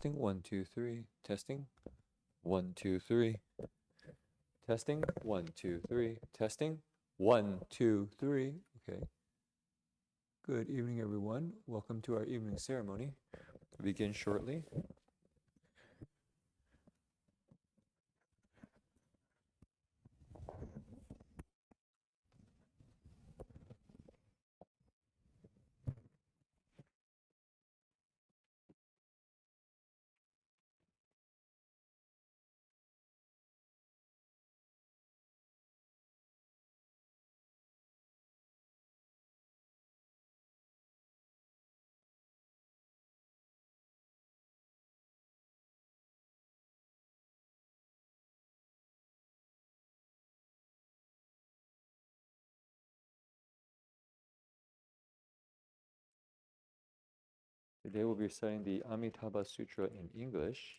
Testing 1 2 3. Testing 1 2 3. Testing 1 2 3. Testing 1 2 3. Okay. Good evening, everyone. Welcome to our evening ceremony. We'll begin shortly. Today we'll be studying the Amitabha Sutra in English.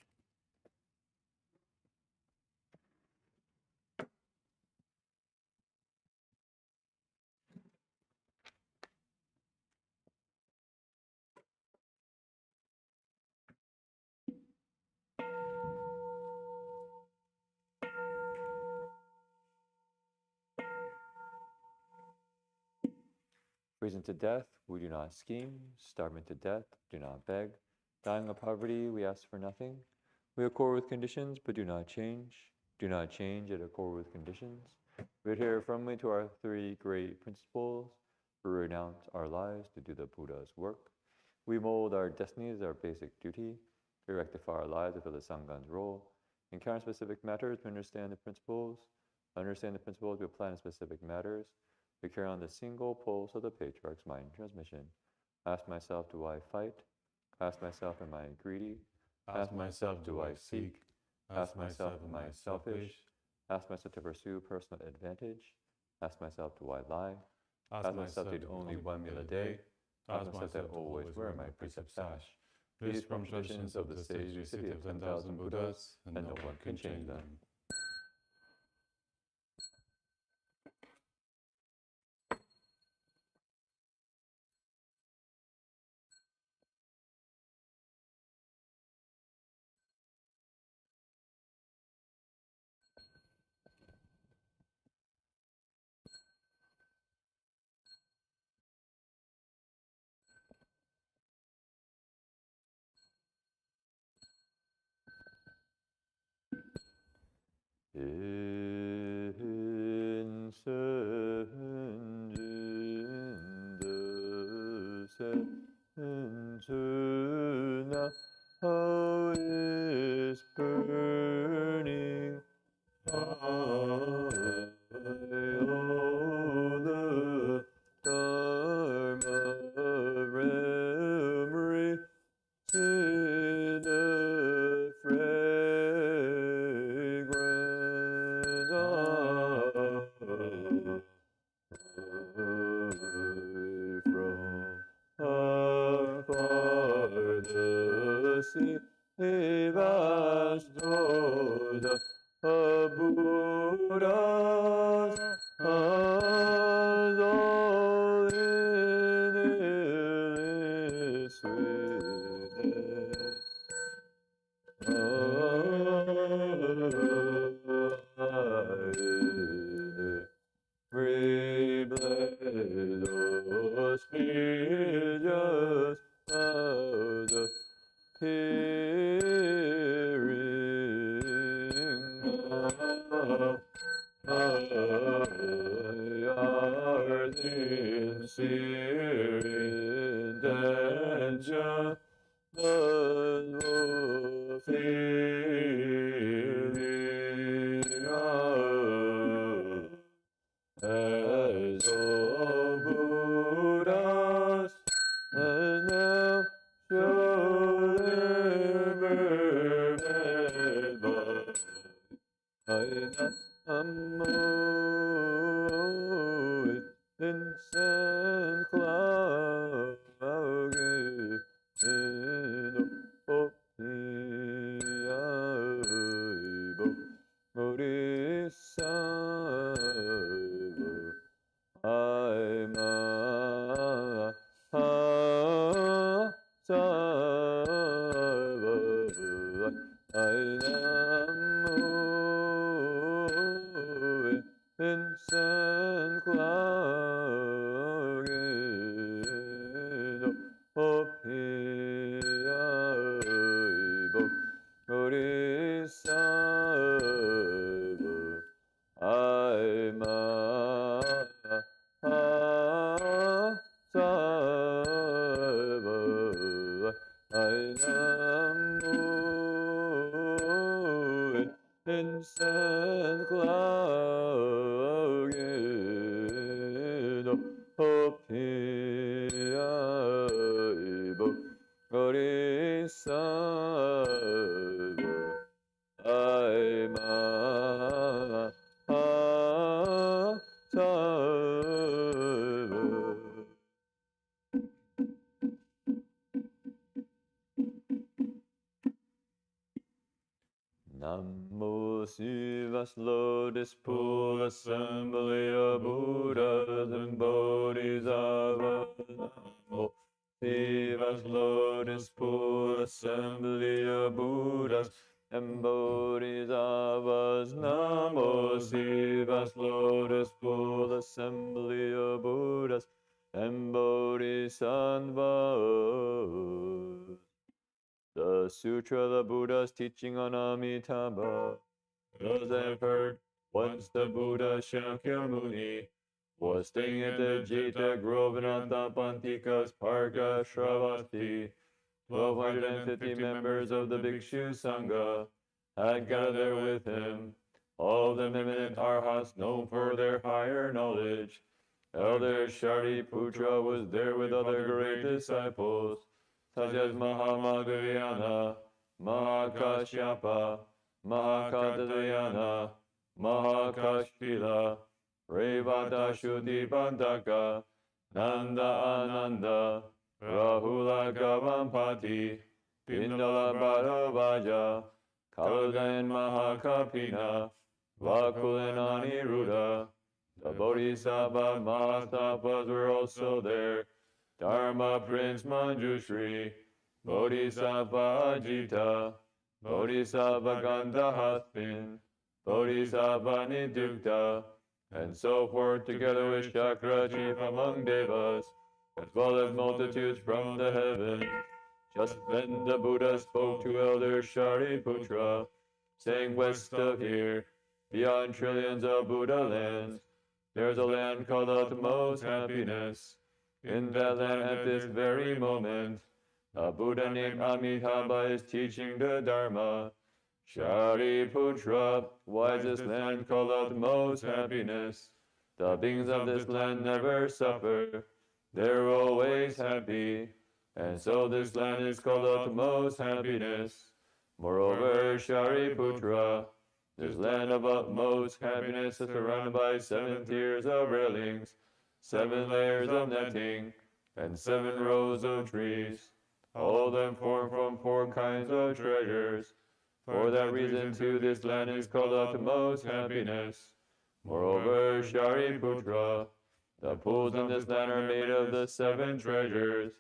Freezing to death, we do not scheme. Starving to death, do not beg. Dying of poverty, we ask for nothing. We accord with conditions, but do not change. Do not change, yet accord with conditions. We adhere firmly to our three great principles. We renounce our lives to do the Buddha's work. We mold our destinies, our basic duty. We rectify our lives to fill the Sangha's role. Encounter specific matters, we understand the principles. Understand the principles, we apply in specific matters. We carry on the single pulse of the patriarch's mind transmission. Ask myself, do I fight? Ask myself, am I greedy? Ask myself, do I seek? Ask myself, am I selfish? Ask myself to pursue personal advantage. Ask myself, do I lie? Ask myself to eat only 1 meal a day. Ask myself to always wear my precept sash. These from traditions of the sage city of 10,000 Buddhas, and no one can change them. In sen jin de sen na how is burning high all the Dharma memory in the from afar the sea vast the Buddhas all in religious of the hearing our sincere intention the feeling as O Buddha Hopi-ai-bo, Bodhisattva, Aima-ha-sattva, Ainamu, incense cloud, Hopi-ai-bo, Bodhisattva, Aima-ha-sattva. Namo Shiva's Lotus Pool Assembly of Buddhas and Bodhisattvas. Namo Shiva's Lotus Pool Assembly of Buddhas and Bodhisattvas. Namo Shiva's Lotus Pool Assembly of Buddhas and Bodhisattvas. The Sutra of the Buddha's teaching on Amitabha. Those I've heard, once the Buddha Shakyamuni was staying at the Jeta Grove in Anthapantika's Parka Shravasti. 1,250 members of the Bhikshu Sangha had gathered there with him, all of them eminent arhats known for their higher knowledge. Elder Shariputra was there with other great disciples, such as Mahamadhyana, Mahakashyapa, Mahakadayana, Mahakashpila, Revata Shuddhibandaka, Nanda Ananda, Rahula Gavampati, Pindala Bhattavaja, Kaladayan Mahakapina, Vakulanani Ruda. The Bodhisattva Mahatapas were also there. Dharma Prince Manjushri, Bodhisattva Ajita, Bodhisattva Gandhahastin, Bodhisattva Nidukta, and so forth, together with Chakra chief among Devas, as well as multitudes from the heavens. Just then the Buddha spoke to Elder Shariputra, saying, west of here, beyond trillions of Buddha lands, there's a land called utmost happiness. In that land at this very moment, a Buddha named Amitabha is teaching the Dharma. Shariputra, why is this land called utmost happiness? The beings of this land never suffer. They're always happy. And so this land is called utmost happiness. Moreover, Shariputra, this land of utmost happiness is surrounded by 7 tiers of railings, 7 layers of netting, and 7 rows of trees. All of them formed from 4 kinds of treasures. For that reason, too, this land is called utmost happiness. Moreover, Shariputra, the pools in this land are made of the 7 treasures,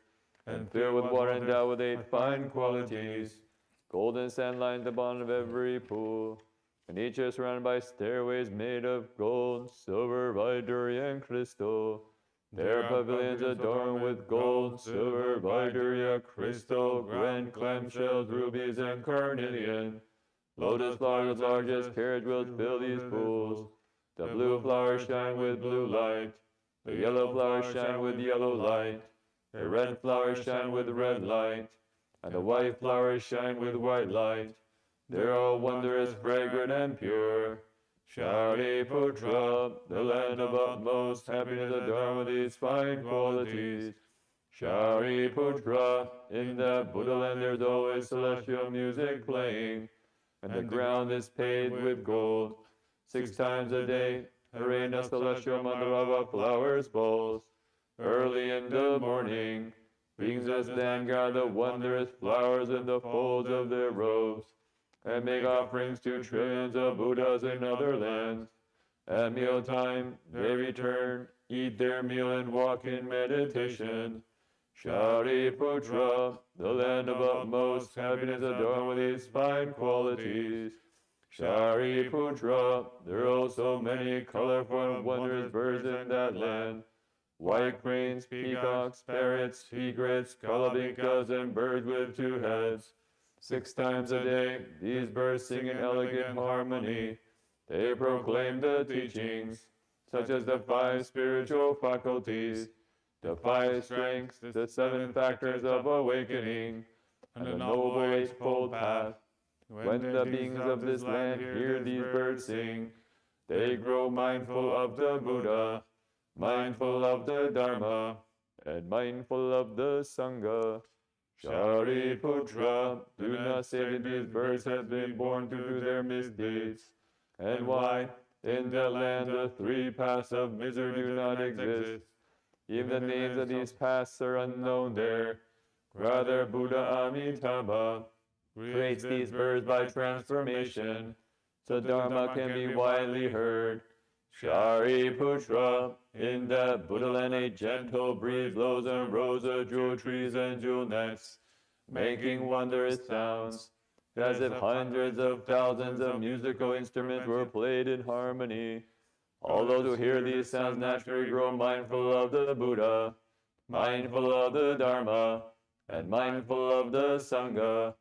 and filled with water endowed with 8 fine qualities. Golden sand lines the bottom of every pool, and each is surrounded by stairways made of gold, silver, ivory, and crystal. There are pavilions adorned with gold, silver, ivory, crystal, grand clamshells, rubies, and carnelian. Lotus flowers as large as carriage wheels fill these pools. The blue flowers shine with blue light. The yellow flowers shine with yellow light. The red flowers shine with red light. And the white flowers shine with white light. They're all wondrous, fragrant, and pure. Shariputra, the land of utmost happiness adorned with these fine qualities. Shariputra, in that Buddha land there's always celestial music playing, and the ground is paved with gold. 6 times a day, a rain of celestial mandarava flowers falls. Early in the morning, beings of this land gather the wondrous flowers in the folds of their robes, and make offerings to trillions of Buddhas in other lands. At mealtime, they return, eat their meal, and walk in meditation. Shariputra, the land of utmost happiness adorned with these fine qualities. Shariputra, there are also many colorful and wondrous birds in that land. white cranes, peacocks, parrots, egrets, calabikas, and birds with 2 heads. 6 times a day, these birds sing in elegant harmony. They proclaim the teachings, such as the 5 spiritual faculties, the 5 strengths, the 7 factors of awakening, and the noble eightfold path. When the beings of this land hear these birds sing, they grow mindful of the Buddha, mindful of the Dharma, and mindful of the Sangha. Shariputra, do not say that these birds have been born to do their misdeeds, and why in their land the 3 paths of misery do not exist. Even the names of these paths are unknown there. Rather, Buddha Amitabha creates these birds by transformation, so Dharma can be widely heard. Shariputra, in that Buddha land a gentle breeze blows and rows of jewel trees and jewel nets, making wondrous sounds, as if hundreds of thousands of musical instruments were played in harmony. All those who hear these sounds naturally grow mindful of the Buddha, mindful of the Dharma, and mindful of the Sangha.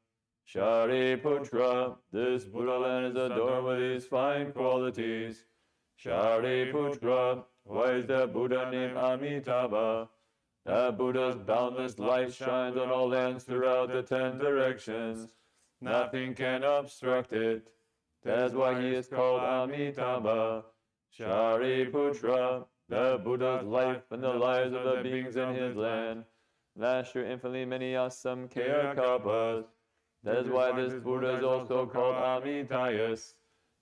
Shariputra, this Buddha land is adorned with these fine qualities. Shariputra, why is the Buddha named Amitabha? That Buddha's boundless light shines on all lands throughout the 10 directions. Nothing can obstruct it. That is why he is called Amitabha. Shariputra, the Buddha's life and the lives of the beings in his land last through infinitely many asamkhya kalpas. That is why this Buddha is also called Amitayus.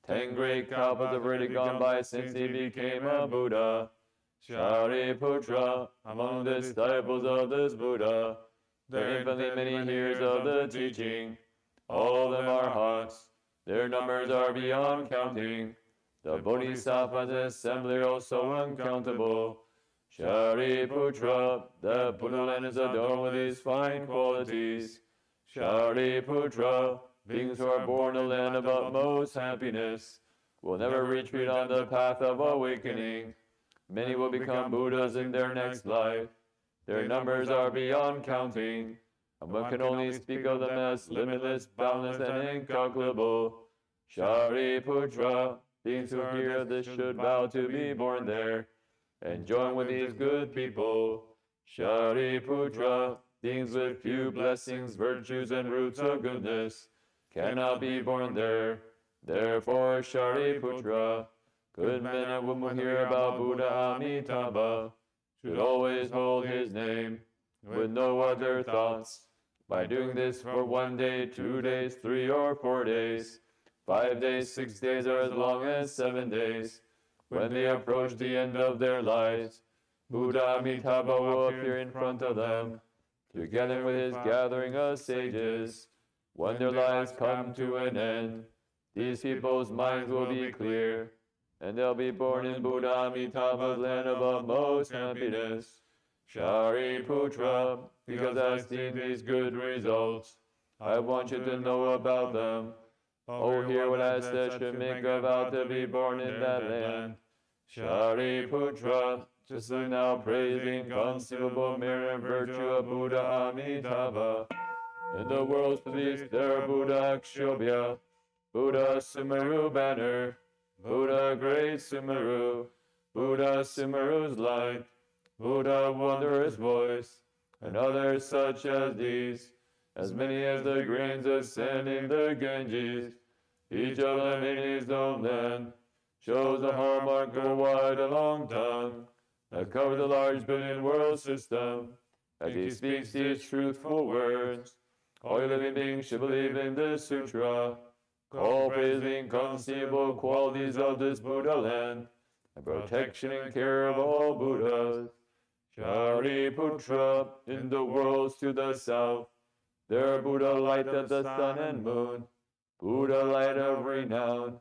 10 great kalpas have already gone by since he became a Buddha. Shariputra, among the disciples of this Buddha, there are infinitely many years of the teaching. All of them are hawks. Their numbers are beyond counting. The Bodhisattvas assembly are also uncountable. Shariputra, the Buddha land is adorned with these fine qualities. Shariputra, beings who are born in the land of utmost happiness will never retreat on the path of awakening. Many will become Buddhas in their next life. Their numbers are beyond counting, and one can only speak of them as limitless, boundless, and incalculable. Shariputra, beings who hear this should vow to be born there and join with these good people. Shariputra, beings with few blessings, virtues, and roots of goodness cannot be born there. Therefore, Shariputra, good men and women who hear about Buddha Amitabha should always hold his name with no other thoughts. By doing this for 1 day, 2 days, 3 or 4 days, 5 days, 6 days, or as long as 7 days, when they approach the end of their lives, Buddha Amitabha will appear in front of them, together with his gathering of sages. When their lives come to an end, these people's minds will be clear, and they'll be born in Buddha Amitabha's land of utmost happiness. Shariputra, because I've seen these good results, I want you to know about them. Oh, hear what I said should make a vow to be born in that land. Shariputra, just as now praise the inconceivable merit and virtue of Buddha Amitabha. In the world's police there are Buddha Akshobhya, Buddha Sumeru banner, Buddha great Sumeru, Buddha Sumeru's light, Buddha wondrous voice, and others such as these, as many as the grains of sand in the Ganges, each of them in his own land, shows a hallmark of a wide and long tongue that covers a large billion world system. As he speaks these truthful words, all living beings should believe in this sutra, call praise the inconceivable qualities of this Buddha land, and protection and care of all Buddhas. Shariputra, in the worlds to the south, there are Buddha light of the sun and moon, Buddha light of renown,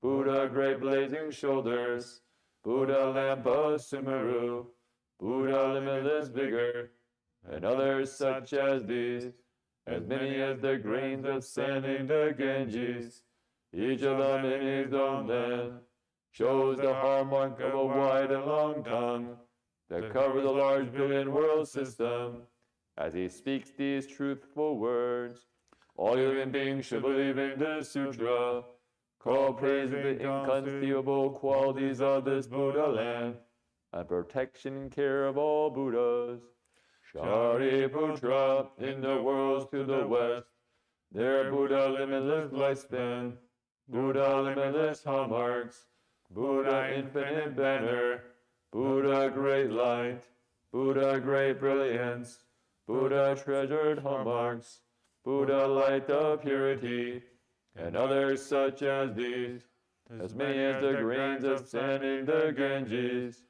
Buddha great blazing shoulders, Buddha lamp of Sumeru, Buddha limitless vigor, and others such as these, as many as the grains of sand in the Ganges, each of them in his own land, shows the hallmark of a wide and long tongue that cover the large billion world system. As he speaks these truthful words, all living beings should believe in this sutra, call praise the inconceivable qualities of this Buddha land, and protection and care of all Buddhas. Shariputra, in the worlds to the west, their Buddha limitless lifespan, Buddha limitless hallmarks, Buddha infinite banner, Buddha great light, Buddha great brilliance, Buddha treasured hallmarks, Buddha light of purity, and others such as these, as many as the grains of sand in the Ganges,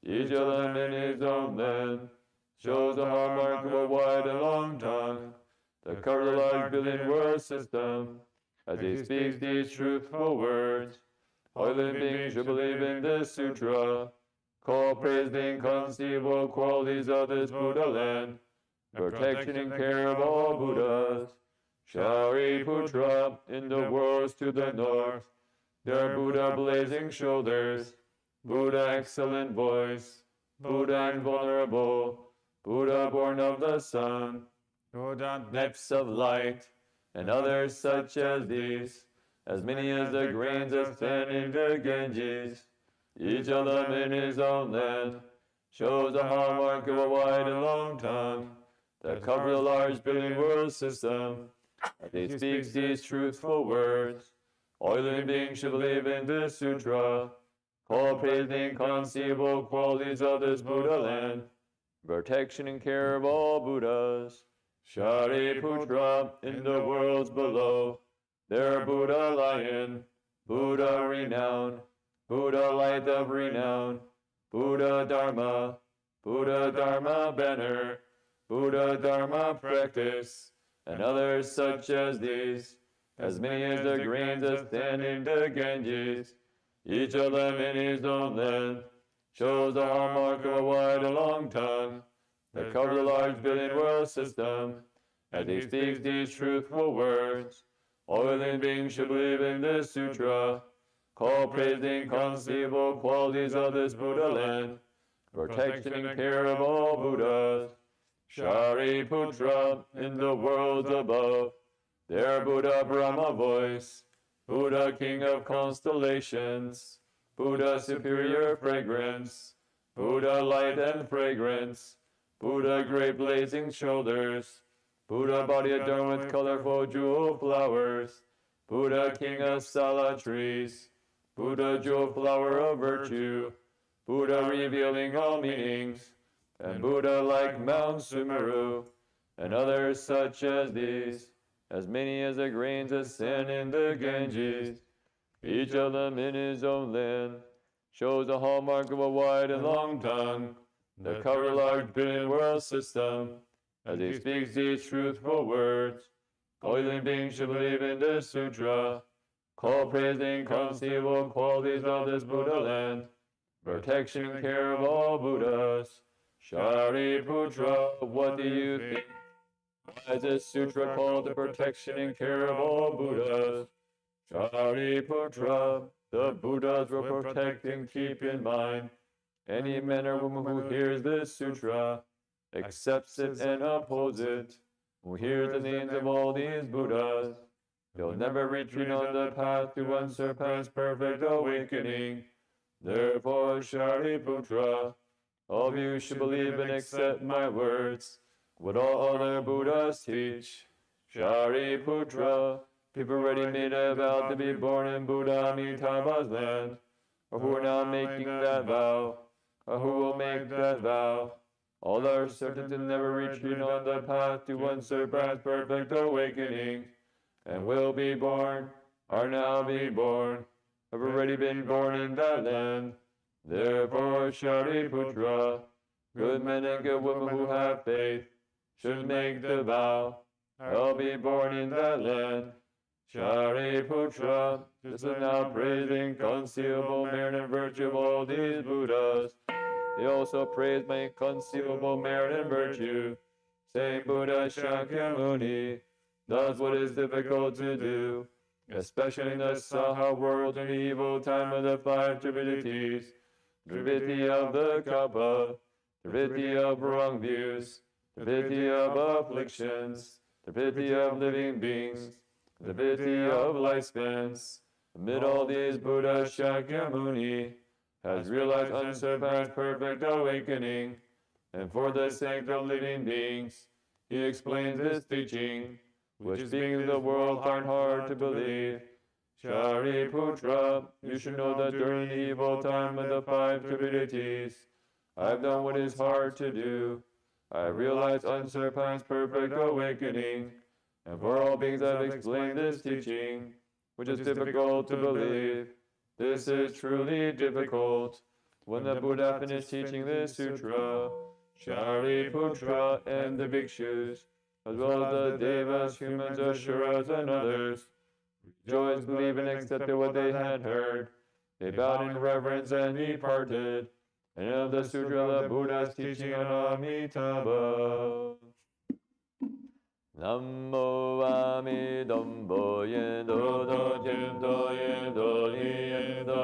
each of them in his own land, shows the hallmark of a wide and long tongue, that covers the large billion world system. As he speaks these truthful words, all living beings should believe in this sutra, call praise the inconceivable qualities of this Buddha land, protection and care of all Buddhas. Shariputra, in the worlds to the north, their Buddha blazing shoulders, Buddha excellent voice, Buddha invulnerable, Buddha born of the sun, Buddha depths of light, and others such as these, as many as the grains of sand in the Ganges, each of them in his own land, shows the hallmark of a wide and long tongue, that covers the large billion world system. As he speaks these truthful words, all living beings should believe in this sutra, call praise the inconceivable qualities of this Buddha land, protection and care of all Buddhas. Shariputra, in the worlds below, there Buddha lion, Buddha renown, Buddha light of renown, Buddha Dharma banner, Buddha Dharma practice, and others such as these, as many as the grains of sand in the Ganges, each of them in his own land, shows the hallmark of a wide and long tongue, that covers the large billion world system. As he speaks these truthful words, all living beings should believe in this sutra, call praise the inconceivable qualities of this Buddha land, protection and care of all Buddhas. Shariputra, in the worlds above, there Buddha Brahma voice, Buddha king of constellations, Buddha superior fragrance, Buddha light and fragrance, Buddha great blazing shoulders, Buddha body adorned with colorful jewel flowers, Buddha king of sala trees, Buddha jewel flower of virtue, Buddha revealing all meanings, and Buddha like Mount Sumeru, and others such as these, as many as the grains of sand in the Ganges, each of them in his own land, shows the hallmark of a wide and long tongue, that covers a large billion world system. As he speaks these truthful words, all living beings should believe in this sutra, call praise the inconceivable qualities of this Buddha land, protection and care of all Buddhas. Shariputra, what do you think? Why is this sutra called the protection and care of all Buddhas? Shariputra, the Buddhas will protect and keep in mind any man or woman who hears this sutra, accepts it and upholds it, who hears the names of all these Buddhas. He'll never retreat on the path to unsurpassed perfect awakening. Therefore, Shariputra, all of you should believe and accept my words, what all other Buddhas teach. Shariputra, people already made a vow to be born in Buddha Amitabha's land, or who are now making that vow, or who will make that vow. All are certain to never retreat on the path to unsurpassed perfect awakening, and will be born, are now being born, have already been born in that land. Therefore, Shariputra, good men and good women who have faith, should make the vow, I'll be born in that land. Shariputra, just as now praising inconceivable merit and virtue of all these Buddhas, they also praise my inconceivable merit and virtue, saying Buddha Shakyamuni does what is difficult to do, especially in the Saha world in the evil time of the 5 trividities, trividi of the Kappa, the pity of wrong views, the pity of afflictions, the pity of living beings, the pity of lifespans. Amid all these, Buddha Shakyamuni has realized unsurpassed perfect awakening, and for the sake of living beings, he explains this teaching, which beings of the world find hard to believe. Shariputra, you should know that during the evil time of the five stupidities, I have done what is hard to do. I have realized unsurpassed perfect awakening, and for all beings I have explained this teaching, which is difficult to believe. This is truly difficult. When the Buddha finished teaching this sutra, Shariputra and the bhikshus, as well as the devas, humans, asuras, and others, rejoiced, believed, and accepted what they had heard. They bowed in reverence and departed. And of the sutra, the Buddha's teaching on Amitabha. Namo Amidambo Yendo Do Jendo Yendo Yendo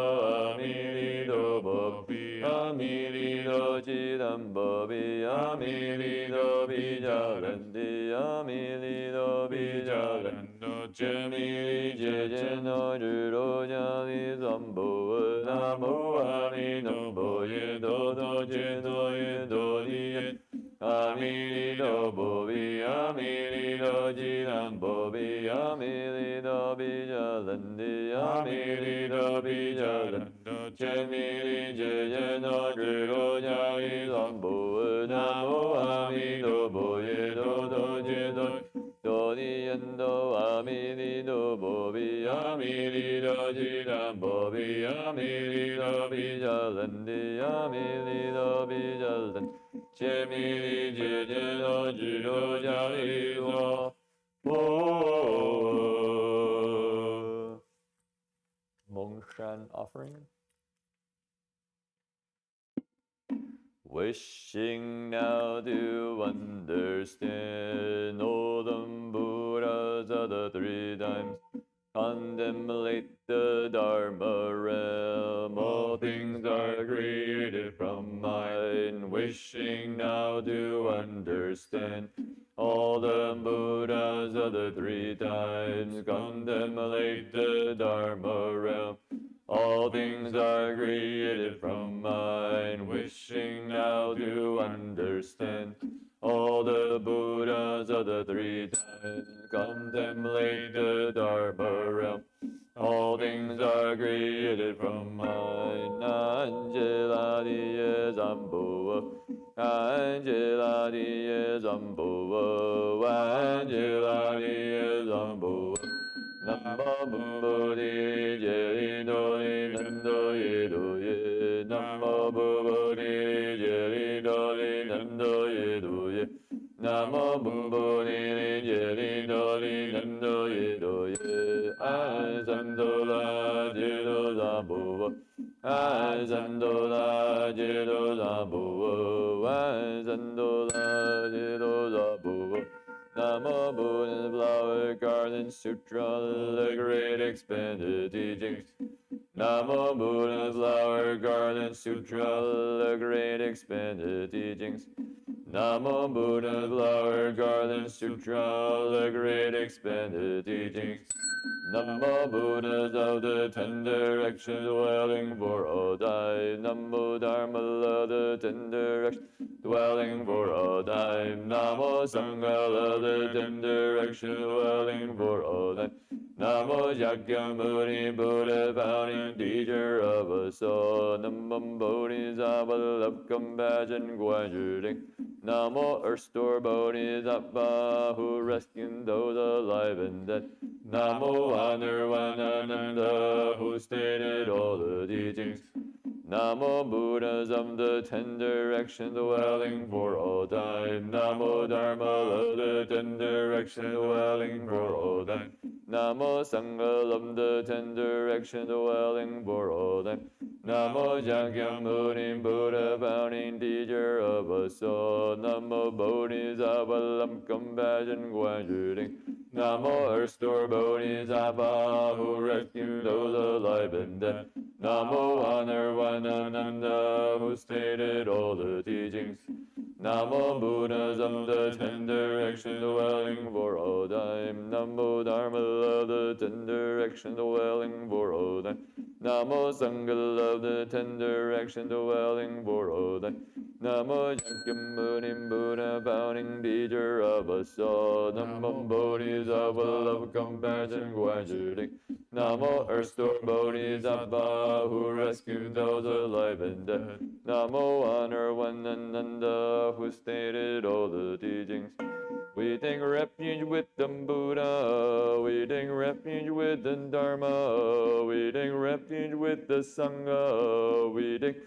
Amiri Bobi Amiri Do Jidambo Bi Amiri Do Bijalandi Amiri Do Bijalando Jemiri Jejeno Juro Jali Zambo Namo Amidambo Yendo Do Jendo Yendo Yendo Amiri Do Bobi Amiri Do Jidan Bobi Amiri Do Bijalandi Amiri Do Bijalando Chemiri Jejeno Jiro Jai Zambo Namo Amiri Do Boye Do Do Jido Do Diendo Amiri Do Bobi Amiri Do Jidan Bobi Amiri Do Bijalandi Amiri Do Bijalandi Chemiri Jejeno Jiro Jaizo Mongshan offering. Wishing now to understand all the Buddhas of the three times, contemplate the Dharma realm. All things are created from mind. Wishing now to understand all the Buddhas of the three times, contemplate the Dharma realm. All things are created from mind. Wishing now to understand all the Buddhas of the three times, contemplate the Dharma realm. All things are created from mind. Angela Diye Zambo, Angela Diye Zambo, Angela Diye Zambo. Namo Buddhi Jeri Doi Nando Ye Doye. Namo Buddhi Jeri Doi Nando Ye Doye. Namo Buddhi Jeri Doi Nando Ye Doye. Azandola Jiro Zambo, Azandola Jiro Zambo, Azandola Jiro Zambo. Namo Buddha's Flower Garden Sutra, the great expanded teachings. Namo Buddha's Flower Garden Sutra, the great expanded teachings. Namo Buddha's Flower Garden Sutra, the great expanded teachings. Namo Buddhas of the ten directions, dwelling for all time. Namo Dharma, the ten directions, dwelling for all time. Namo Sangha, the ten directions, dwelling for all time. Namo Shakyamuni, Buddha, founding teacher of us all. Namo Bodhisattva, love, compassion, graduating. Namo Earth-store Bodhisattva, who rescued those alive and dead. Namo Anurvanananda, who stated all the teachings. Namo Buddhas of the ten directions, dwelling for all time. Namo Dharma of the ten directions, dwelling for all time. Namo Sangha of the ten directions, dwelling for all time. Namo Shakyamuni, Buddha, founding teacher of us all. Namo Bodhisattva, love, compassion, graduating. Namo Earth-store Bodhisattva, who rescued those alive and dead. Namo Honor One Ananda, who stated all the teachings. Namo Buddhism, the ten direction dwelling for all time. Namo Dharma, love the ten direction dwelling for all time. Namo Sangha, love the ten direction dwelling for all time. Namo Shakyamuni Buddha, founding teacher of us all. Namo Bodhisattva, love, compassion, gradually. Namo Earthstore Bodhisattva, who rescued those alive and dead. Namo Honor One Ananda, who stated all the teachings. We take refuge with the Buddha, we take refuge with the Dharma, we take refuge with the Sangha, we take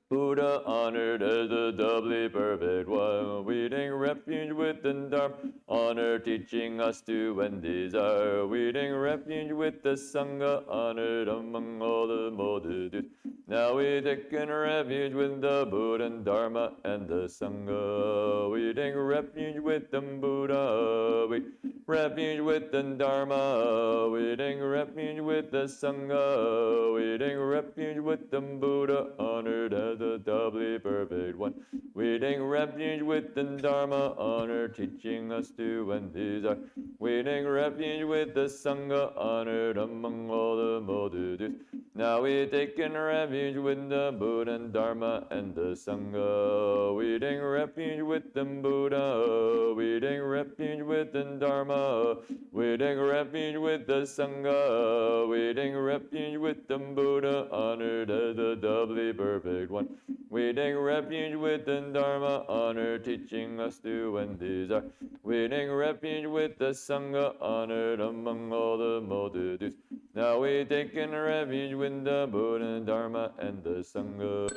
Buddha honored as the doubly perfect one. We take refuge with the Dharma, honor teaching us to end desire. We take refuge with the Sangha, honored among all the multitudes. Now we take refuge with the Buddha and Dharma and the Sangha. We take refuge with the Buddha. We refuge with the Dharma. We take refuge with the Sangha. We take refuge with the Buddha, honored as the doubly perfect one. We take refuge with the Dharma, honor teaching us to end desire. We take refuge with the Sangha, honored among all the multitudes. Now we take refuge with the Buddha and Dharma and the Sangha. We take refuge with the Buddha. We take refuge with the Dharma. We take refuge with the Sangha. We take refuge with the Buddha, honored as the doubly perfect one. We take refuge with the Dharma, honor teaching us to end desire. We take refuge with the Sangha, honored among all the multitudes. Now we take refuge with the Buddha, Dharma, and the Sangha.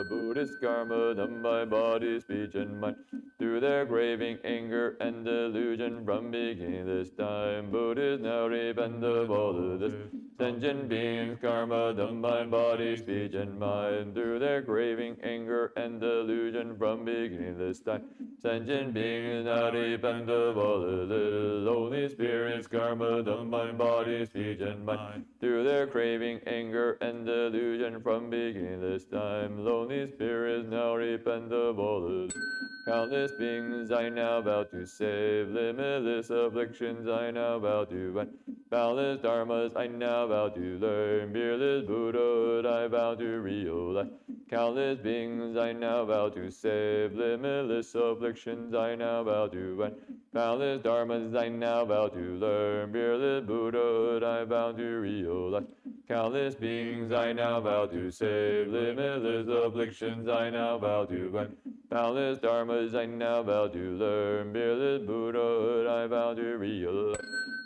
Buddhist karma done by body, speech, and mind, through their craving, anger, and delusion from beginning this time. Buddhists now repent of all of this. Sentient beings, karma done by body, speech, and mind, through their craving, anger, and delusion from beginning this time. Sentient beings now repent of all of this. Holy spirits, karma done by body, speech, and mind, through their craving, anger, and delusion from beginning this time. Lonely spirits now repent of all of this. Countless beings I now vow to save, limitless afflictions I now vow to end, boundless dharmas I now vow to learn, fearless Buddhahood I vow to realize. Countless beings I now vow to save, limitless afflictions I now vow to end, boundless dharmas I now vow to learn, fearless Buddhahood I vow to realize. Countless beings I now vow to save, limitless afflictions I now vow to end, boundless dharmas I now vow to learn, fearless Buddhahood I vow to realize.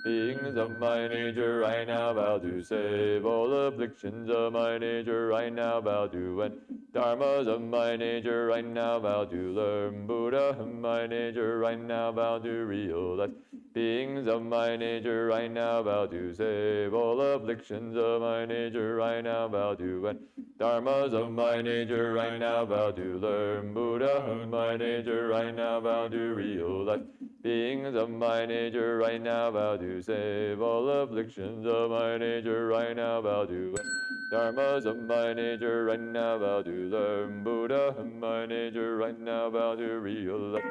Beings of my nature I now vow to save, all afflictions of my nature I now vow to end, dharmas of my nature I now vow to learn, Buddha of my nature I now vow to realize. Beings of my nature I now vow to save, all afflictions of my nature I now vow to end, dharmas of my nature I now vow to learn, Buddha of my nature I now vow to realize. Beings of my nature I now vow to save, all afflictions of my nature I now vow to end, dharmas of my nature I now vow to learn, Buddha of my nature I now vow to realize.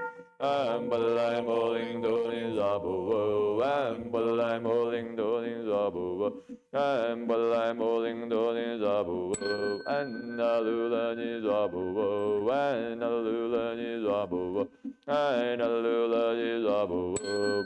Ambalai moling doling zabu, ambalai moling doling zabu, ambalai moling doling zabu, analula ni zabu, analula ni zabu, analula ni zabu,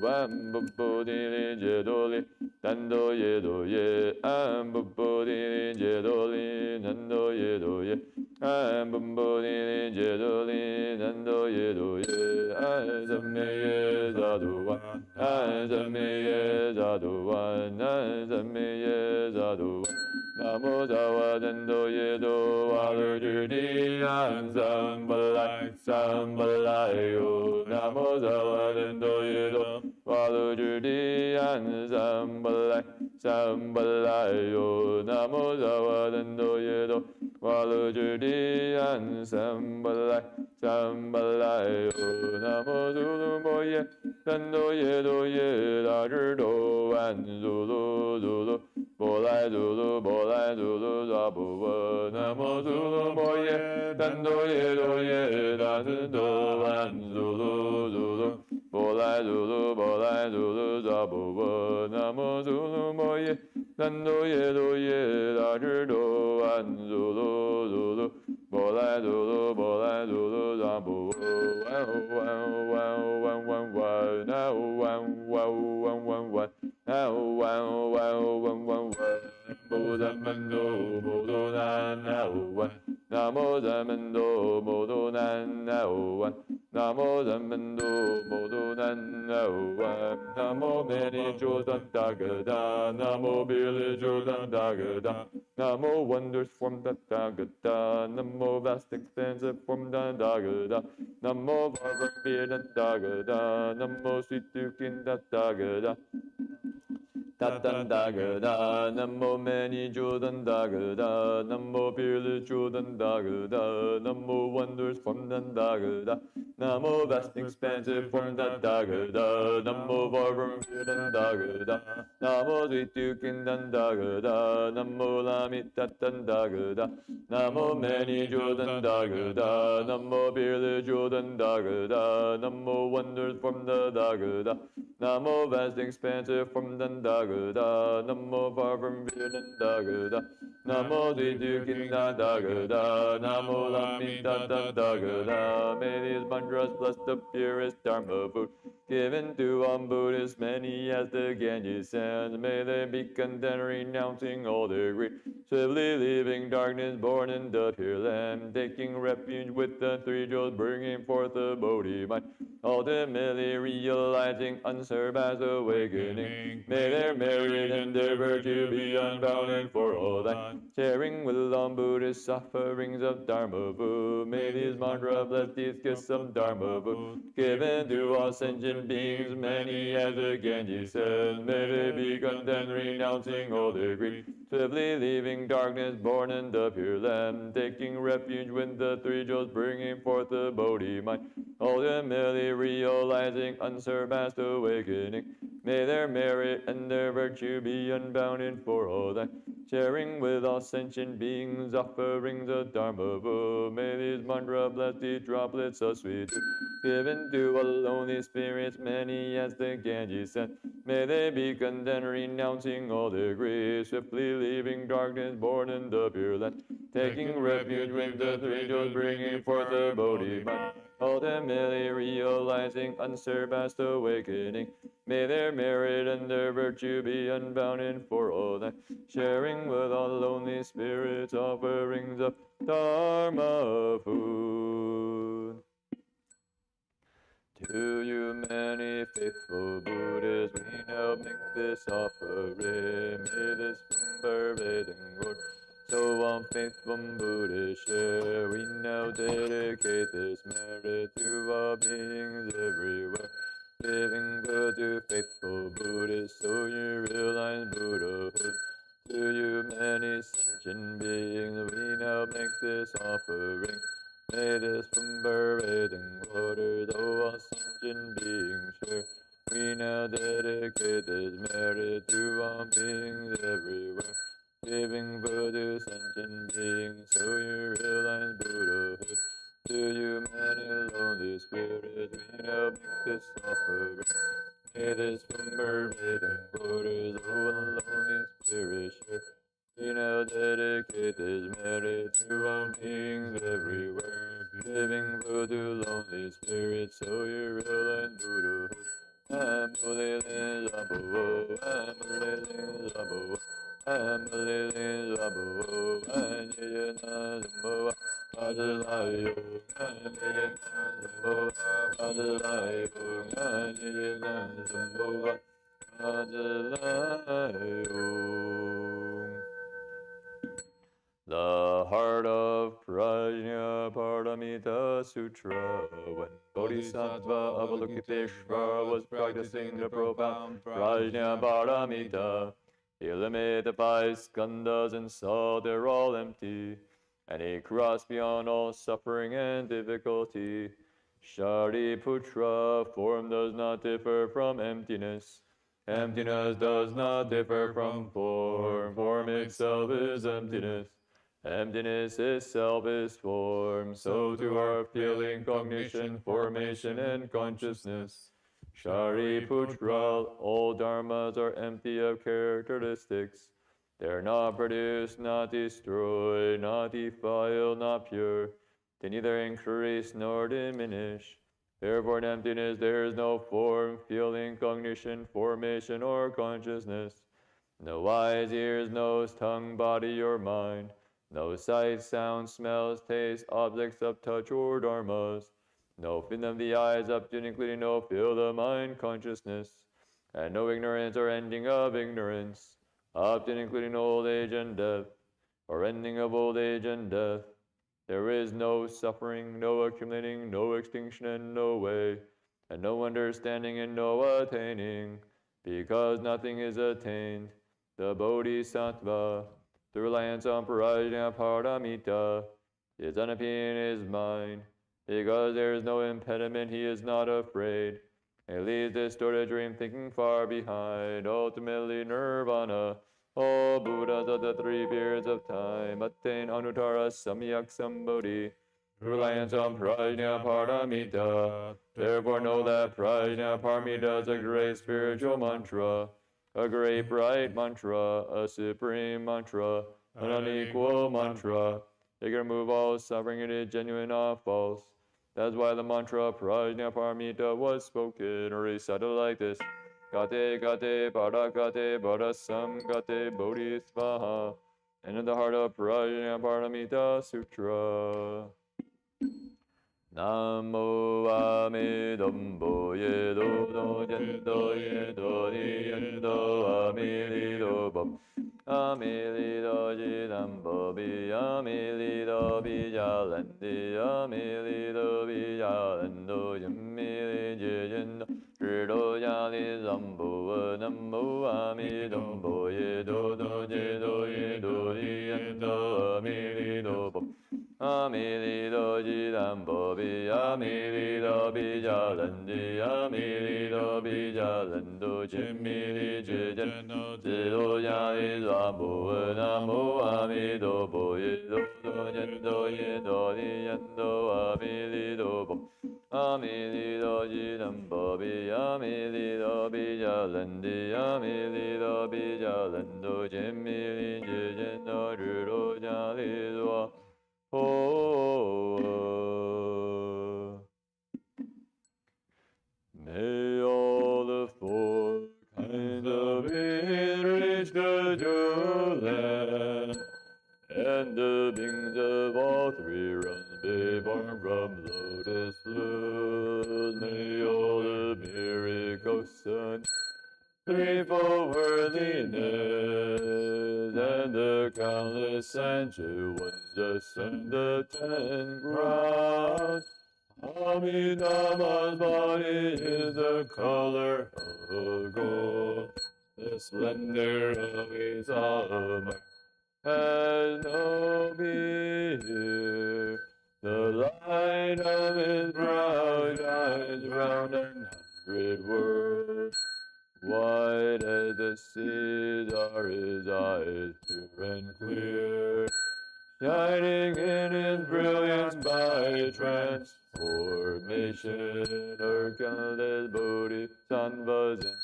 ambubu di jedoli, nando yedoye, ambubu di jedoli, nando yedoye, ambubu di jedoli, nando yedoye. Azamiye zaduwa, azamiye zaduwa, azamiye zaduwa. Namo zawa dendo yedo alujudi sambalai sambalayo. Namo zawa dendo yedo alujudi sambalai sambalayo. Namo zawa dendo yedo Walujurdiyan Sambalai Namo Zulu Moye Dando Ye Dajurdo and Zulu Zulu Bolai Zulu Zabuwa Namo Zulu Moye Dando Ye Dajurdo and Zulu Zulu Bolai Zulu Zabuwa Namo Zulu Moye Dando Ye Dajurdo and Zulu Zulu Bolai Zulu Zabuwa Wow wow wow wow wow now wow wow wow wow wow now wow wow wow wow wow Bodhamando Bodonan now one Namo Zamando Bodonan now one Namo Zamando Bodonan now one Namo Many Jordan Dagada Namo Billy Jordan Dagada Namo wonders from the Dagada Namo vast expansive from the Dagada Namo Varvapir Dagada Namo Sweet Dukin Dagada Tatan Dagada Namo Many Jordan Dagada Namo Purely Jordan Dagada Namo wonders from the Dagada Namo vast expansive from the Dagada Namo Varvapir Dagada Namo Sweet Dukin Dagada Namo Lamit Tatan Dagada Namo Many Jordan Dagada Namo Purely Jordan Dagada Namo wonders from the Dagada Namo vast expansive from the Dagada Namo far from fear Dagada Namo Dukin Dagada Namo Lamita Dagada May these mantras bless the purest Dharma food given to all Buddhists, many as the Ganges sands. May they be content, renouncing all their greed, swiftly leaving darkness, born in the Pure Land, taking refuge with the three jewels, bringing forth the Bodhi mind, ultimately realizing unsurpassed awakening. May their merit and their virtue be unbounded for all time, sharing with all Buddhist sufferings of Dharma food. May these mantra bless these gifts of Dharma food given to all sentient beings, many as the Ganges says. May they be content, renouncing all their greed, swiftly leaving darkness, born in the Pure Land, taking refuge with the three jewels, bringing forth the Bodhi mind, ultimately realizing unsurpassed awakening. May their merit and their virtue be unbounded for all time, sharing with all sentient beings offerings of Dharma food. May these mantra bless these droplets of sweet dew, given to all lonely spirits, many as the Ganges sent. May they be content, renouncing all their griefs, swiftly leaving darkness, born in the Pure Land, taking refuge with the three jewels, bringing forth the Bodhi mind, ultimately realizing unsurpassed awakening. May their merit and their virtue be unbounded for all time, sharing with all lonely spirits offerings of Dharma food. To you many faithful Buddhists, we now make this offering. May this pervading word so all faithful Buddhists share. We now dedicate this merit to all beings everywhere, giving good to faithful Buddhists so you realize Buddhahood. To you many sentient beings, we now make this offering. May this pervading waters, though all sentient beings share. We now dedicate this merit to all beings everywhere, giving birth to sentient beings so you realize Buddhahood. To you many lonely spirits, we now make this offering. May this pervading waters, though all lonely spirits share. We now dedicate this merit to all beings everywhere, giving food to lonely spirits so you realize Buddhahood. Amalele Zabo, Amalele Zabo, Amalele Zabo, Anyana Zabo, Adelayo, Anyana Zabo, Adelayo, Anyana Zabo, Adelayo. The heart of Prajna Paramita Sutra. When Bodhisattva Avalokiteshvara was practicing the profound Prajna Paramita, he eliminated the 5 skandhas and saw they're all empty. and a cross beyond all suffering and difficulty. Shariputra, form does not differ from emptiness. Emptiness does not differ from form. Form itself is emptiness. Emptiness itself is form. So too are feeling, cognition, formation, and consciousness. Shariputra, all dharmas are empty of characteristics. They are not produced, not destroyed, not defiled, not pure. They neither increase nor diminish. Therefore, in emptiness there is no form, feeling, cognition, formation, or consciousness. No eyes, ears, nose, tongue, body, or mind. No sight, sound, smells, taste, objects of touch, or dharmas. No fin of the eyes up to including no field of mind, consciousness. And no ignorance or ending of ignorance, up to including old age and death, or ending of old age and death. There is no suffering, no accumulating, no extinction, and no way, and no understanding and no attaining, because nothing is attained. The Bodhisattva, the reliance on Prajna Paramita, is unappealing in his mind. Because there is no impediment, he is not afraid. He leaves distorted dream thinking far behind. Ultimately, nirvana. All Buddhas of the three periods of time attain Anuttara Samyak Sambodhi, reliance on Prajna Paramita. Therefore know that Prajna Paramita is a great spiritual mantra, a great bright mantra, a supreme mantra, an unequal mantra. It can remove all suffering, it is genuine, not false. That's why the mantra Prajna Paramita was spoken or recited like this. Gate gate parakate parasam gate bodhisvaha. And in the heart of Prajna Paramita Sutra. Namo Amidambo Yedo Do Yendo Yedo Ni Yendo Amilido Bam Amilido Jidambo Bi Amilido Bijalendi Amilido Bijalendo Yamili Jidendo Rido Yali Zambo Namo Amidambo Yedo Do Yedo Yedo Ni Yendo Amilido Bam Amilido Jidambo Bi Amilido Bijalandi Amilido Bijalando Jimili Jijano Jido Yali Zambo Namo Amido Boyedo Yendo Yedo Yendo Amilido Bom Amilido Jidambo Bi Amilido Bijalandi Amilido Bijalando Jimili Jijano Rudo Yali May all the four kinds of beings reach the true land, and the beings of all three realms be born from lotus blooms. May all the miracles and threefold worthiness, and the countless sensual ones ascend the 10 grounds. Amitabha's body is the color of gold. The splendor of his armor has no peer. The light of his brow shines round 100 worlds. White as the seas are his eyes, pure and clear, shining in his brilliance by transformation. Her countless bodhisattvas and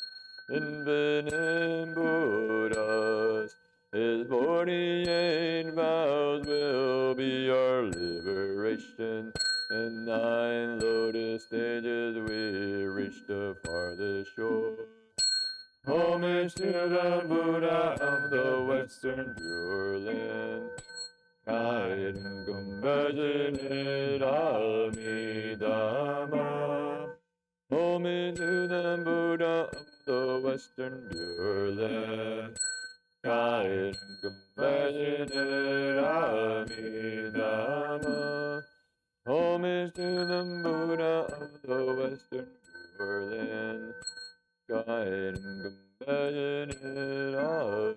infinite Buddhas, his 48 vows will be our liberation. In 9 lotus stages we reach the farthest shore. Homage to the Buddha of the Western Pure Land. Kind and compassionate Amitabha. Homage to the Buddha of the Western Pure Land. Kind and compassionate Amitabha. Homage to the Buddha of the Western Pure Land. Kind and compassionate Amitabha.